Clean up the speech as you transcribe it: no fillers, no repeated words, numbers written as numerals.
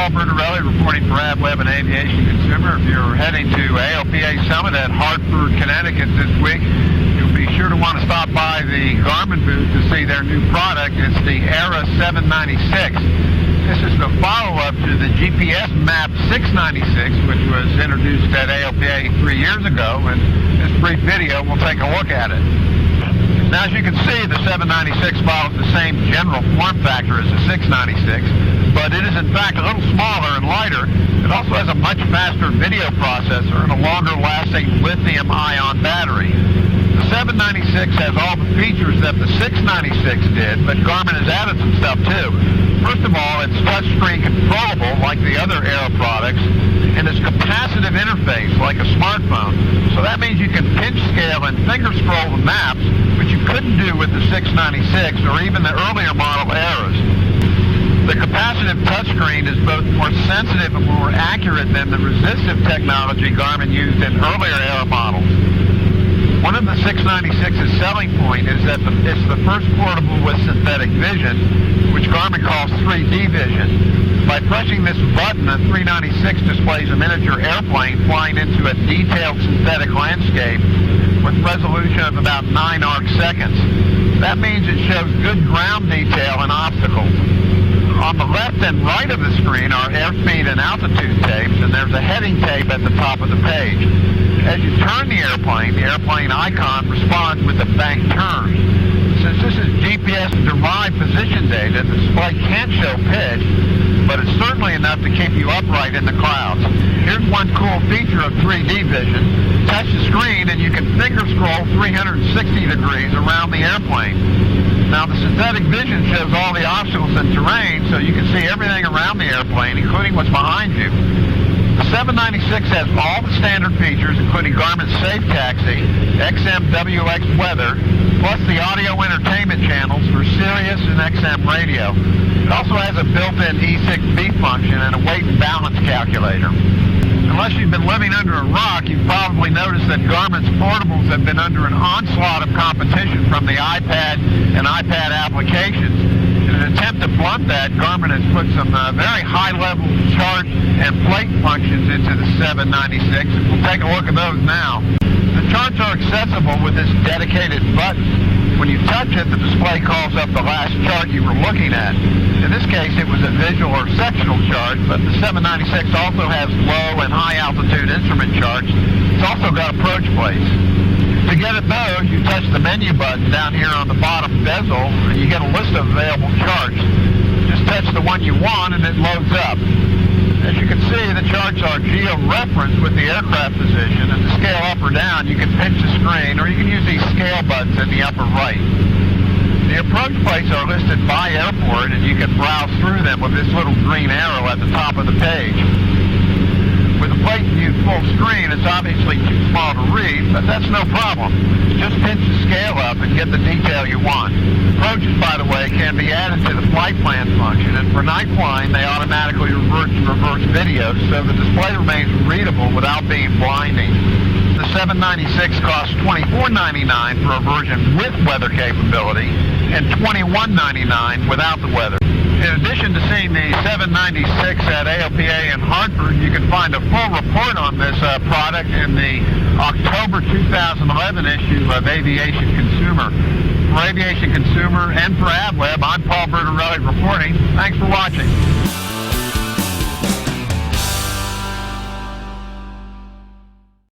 Paul Bertarelli reporting for AvWeb and Aviation Consumer. If you're heading to ALPA Summit at Hartford, Connecticut this week, you'll be sure to want to stop by the Garmin booth to see their new product. It's the Aera 796. This is the follow-up to the GPS Map 696, which was introduced at ALPA 3 years ago, and this brief video will take a look at it. Now, as you can see, the 796 follows the same general form factor as the 696, but it is in fact a little smaller and lighter. It also has a much faster video processor and a longer-lasting lithium-ion battery. The 796 has all the features that the 696 did, but Garmin has added some stuff too. First of all, it's touchscreen controllable like the other Aera products, and it's capacitive interface like a smartphone. So that means you can pinch scale and finger scroll the maps, which you couldn't do with the 696 or even the earlier model Aeras. The capacitive touchscreen is both more sensitive and more accurate than the resistive technology Garmin used in earlier Aera models. One of the 696's selling point is that it's the first portable with synthetic vision, which Garmin calls 3D vision. By pressing this button, the 396 displays a miniature airplane flying into a detailed synthetic landscape with resolution of about 9 arc seconds. That means it shows good ground detail and obstacles. On the left and right of the screen are airspeed and altitude tapes, and there's a heading tape at the top of the page. As you turn the airplane icon responds with a bank turn. Since this is GPS-derived position data, the display can't show pitch, but it's certainly enough to keep you upright in the clouds. Here's one cool feature of 3D vision. Touch the screen and you can finger scroll 360 degrees around the airplane. Now, the synthetic vision shows all the obstacles and terrain, so you can see everything around the airplane, including what's behind you. The 796 has all the standard features, including Garmin's Safe Taxi, XM/WX weather, plus the audio entertainment channels for Sirius and XM radio. It also has a built-in T6b Function and a weight and balance calculator. Unless you've been living under a rock, you've probably noticed that Garmin's portables have been under an onslaught of competition from the iPad and iPad applications. In an attempt to blunt that, Garmin has put some very high-level chart and plate functions into the 796, and we'll take a look at those now. The charts are accessible with this dedicated button. When you touch it, the display calls up the last chart you were looking at. In this case, it was a visual or sectional chart, but the 796 also has low and high altitude instrument charts. It's also got approach plates. To get it though, you touch the menu button down here on the bottom bezel, and you get a list of available charts. Just touch the one you want, and it loads up. As you can see, the charts are geo-referenced with the aircraft position, and to scale up or down, you can pinch the screen, or you can use these scale buttons in the upper right. The approach plates are listed by airport, and you can browse through them with this little green arrow at the top of the page. With the plate viewed full screen, it's obviously too small to read, but that's no problem. Just pinch the scale up and get the detail you want. Approaches, by the way, can be added to the flight plan function, and for night flying, they automatically reverse videos, so the display remains readable without being blinding. The 796 costs $24.99 for a version with weather capability, and $21.99 without the weather. In addition to seeing the 796 at ALPA in Hartford, you can find a full report on this product in the October 2011 issue of Aviation Consumer. For Aviation Consumer and for AvWeb, I'm Paul Bertarelli.